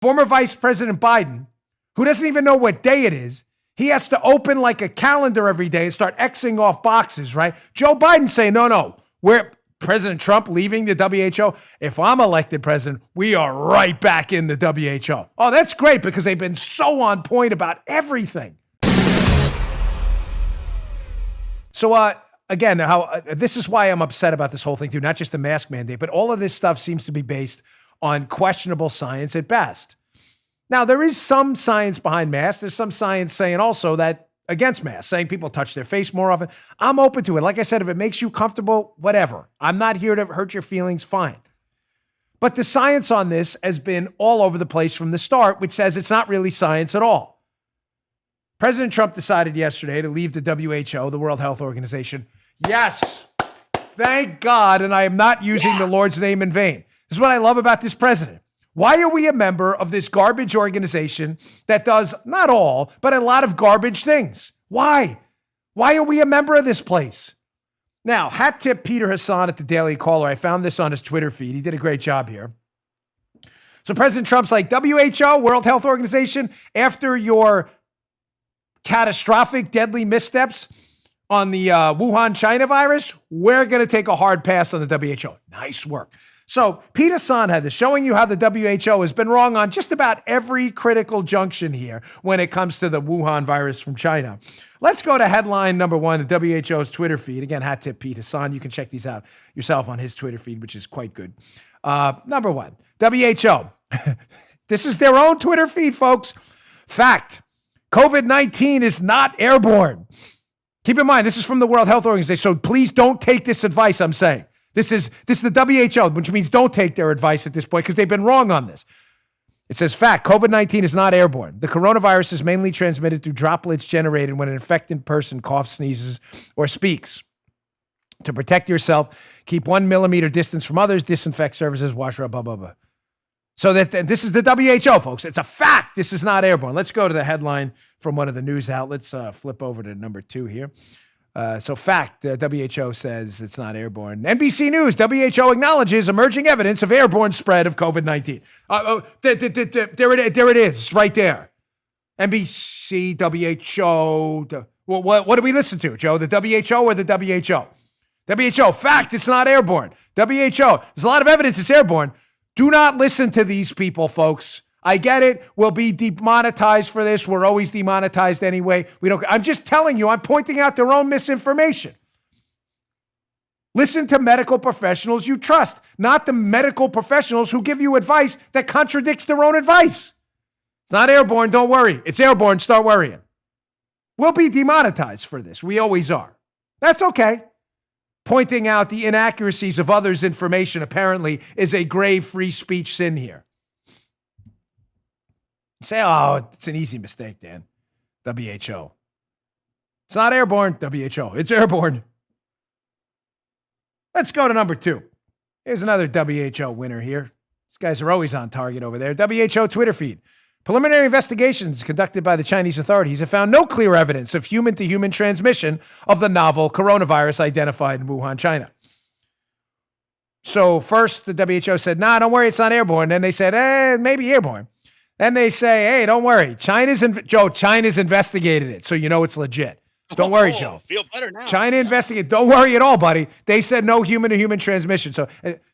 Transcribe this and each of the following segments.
Former Vice President Biden, who doesn't even know what day it is, he has to open like a calendar every day and start Xing off boxes, right? Joe Biden saying, no, we're President Trump leaving the WHO. If I'm elected president, we are right back in the WHO. Oh, that's great because they've been so on point about everything. So, again, this is why I'm upset about this whole thing too, not just the mask mandate, but all of this stuff seems to be based on questionable science at best. Now, there is some science behind masks. There's some science saying also that against masks, saying people touch their face more often. I'm open to it. Like I said, if it makes you comfortable, whatever. I'm not here to hurt your feelings, fine. But the science on this has been all over the place from the start, which says it's not really science at all. President Trump decided yesterday to leave the WHO, the World Health Organization. Yes, thank God, and I am not using the Lord's name in vain. This is what I love about this president. Why are we a member of this garbage organization that does not all, but a lot of garbage things? Why? Why are we a member of this place? Now, hat tip Peter Hassan at the Daily Caller. I found this on his Twitter feed. He did a great job here. So President Trump's like, WHO, World Health Organization, after your catastrophic, deadly missteps on the Wuhan, China virus, we're going to take a hard pass on the WHO. Nice work. So Pete Hassan had this, showing you how the WHO has been wrong on just about every critical junction here when it comes to the Wuhan virus from China. Let's go to headline number one, the WHO's Twitter feed. Again, hat tip Pete Hassan. You can check these out yourself on his Twitter feed, which is quite good. Number one, WHO. This is their own Twitter feed, folks. Fact, COVID-19 is not airborne. Keep in mind, this is from the World Health Organization, so please don't take this advice I'm saying. This is the WHO, which means don't take their advice at this point because they've been wrong on this. It says, fact, COVID-19 is not airborne. The coronavirus is mainly transmitted through droplets generated when an infected person coughs, sneezes, or speaks. To protect yourself, keep 1 millimeter distance from others, disinfect surfaces, wash, rub, blah, blah, blah. So this is the WHO, folks. It's a fact. This is not airborne. Let's go to the headline from one of the news outlets. Flip over to number 2 here. So fact, the WHO says it's not airborne. NBC News, WHO acknowledges emerging evidence of airborne spread of COVID-19. There it is, right there. NBC, WHO. What do we listen to, Joe? The WHO or the WHO? WHO, fact, it's not airborne. WHO, there's a lot of evidence it's airborne. Do not listen to these people, folks. I get it. We'll be demonetized for this. We're always demonetized anyway. I'm just telling you, I'm pointing out their own misinformation. Listen to medical professionals you trust, not the medical professionals who give you advice that contradicts their own advice. It's not airborne. Don't worry. It's airborne. Start worrying. We'll be demonetized for this. We always are. That's okay. Pointing out the inaccuracies of others' information apparently is a grave free speech sin here. Say, oh, it's an easy mistake, Dan. WHO. It's not airborne. WHO. It's airborne. Let's go to number 2. Here's another WHO winner here. These guys are always on target over there. WHO Twitter feed. Preliminary investigations conducted by the Chinese authorities have found no clear evidence of human-to-human transmission of the novel coronavirus identified in Wuhan, China. So first, the WHO said, nah, don't worry, it's not airborne. Then they said, maybe airborne. Then they say, hey, don't worry. China's investigated it, so you know it's legit. Don't worry, Joe. Feel better now. China investigated. Don't worry at all, buddy. They said no human-to-human transmission.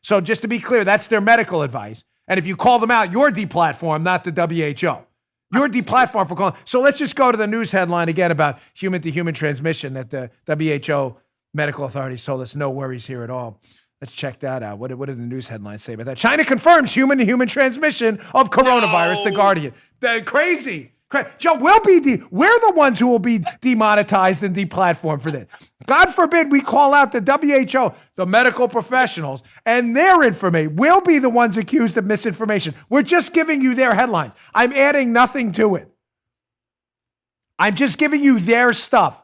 So just to be clear, that's their medical advice. And if you call them out, you're deplatformed, not the WHO. You're deplatformed for calling. So let's just go to the news headline again about human-to-human transmission that the WHO medical authorities told us no worries here at all. Let's check that out. What did the news headlines say about that? China confirms human-to-human transmission of coronavirus, The Guardian. Crazy. Joe, we're the ones who will be demonetized and deplatformed for this. God forbid we call out the WHO, the medical professionals, and their information. We'll be the ones accused of misinformation. We're just giving you their headlines. I'm adding nothing to it. I'm just giving you their stuff.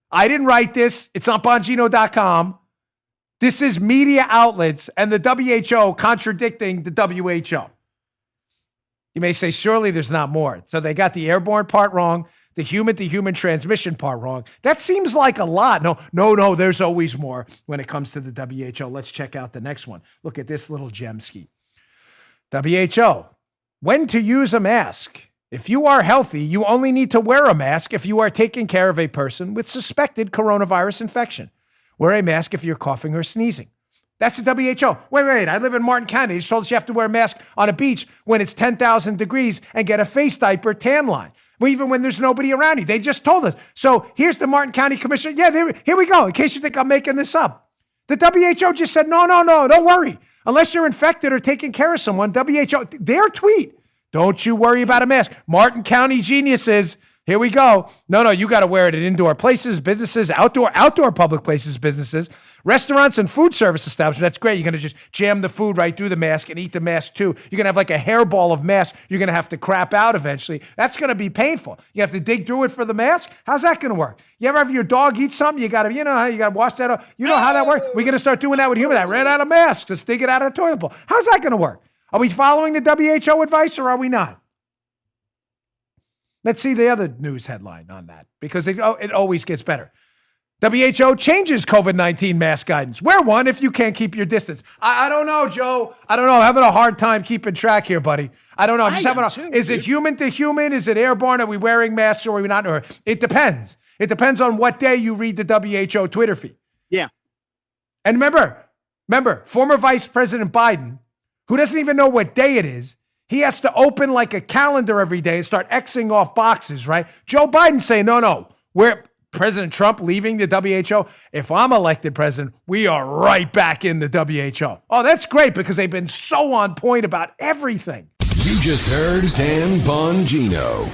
I didn't write this. It's on Bongino.com. This is media outlets and the WHO contradicting the WHO. You may say, surely there's not more. So they got the airborne part wrong, the human-to-human transmission part wrong. That seems like a lot. No, there's always more when it comes to the WHO. Let's check out the next one. Look at this little gem ski. WHO. when to use a mask. If you are healthy, you only need to wear a mask if you are taking care of a person with suspected coronavirus infection. Wear a mask if you're coughing or sneezing. That's the WHO. Wait. I live in Martin County. They just told us you have to wear a mask on a beach when it's 10,000 degrees and get a face diaper tan line. Well, even when there's nobody around you. They just told us. So here's the Martin County Commissioner. Yeah, here we go. In case you think I'm making this up. The WHO just said, no, don't worry. Unless you're infected or taking care of someone, WHO, their tweet, don't you worry about a mask. Martin County geniuses. Here we go. No, you got to wear it at indoor places, businesses, outdoor public places, businesses, restaurants, and food service establishments. That's great. You're going to just jam the food right through the mask and eat the mask too. You're going to have like a hairball of mask. You're going to have to crap out eventually. That's going to be painful. You have to dig through it for the mask. How's that going to work? You ever have your dog eat something? You got to wash that up. You know how that works? We're going to start doing that with humans. I ran out of masks. Let's dig it out of the toilet bowl. How's that going to work? Are we following the WHO advice or are we not? Let's see the other news headline on that because it always gets better. WHO changes COVID-19 mask guidance. Wear one if you can't keep your distance. I don't know, Joe. I don't know. I'm having a hard time keeping track here, buddy. I don't know. Is it human to human? Is it airborne? Are we wearing masks or are we not? Or it depends. It depends on what day you read the WHO Twitter feed. Yeah. And remember, former Vice President Biden, who doesn't even know what day it is, he has to open like a calendar every day and start Xing off boxes, right? Joe Biden saying, no, we're President Trump leaving the WHO. If I'm elected president, we are right back in the WHO. Oh, that's great because they've been so on point about everything. You just heard Dan Bongino.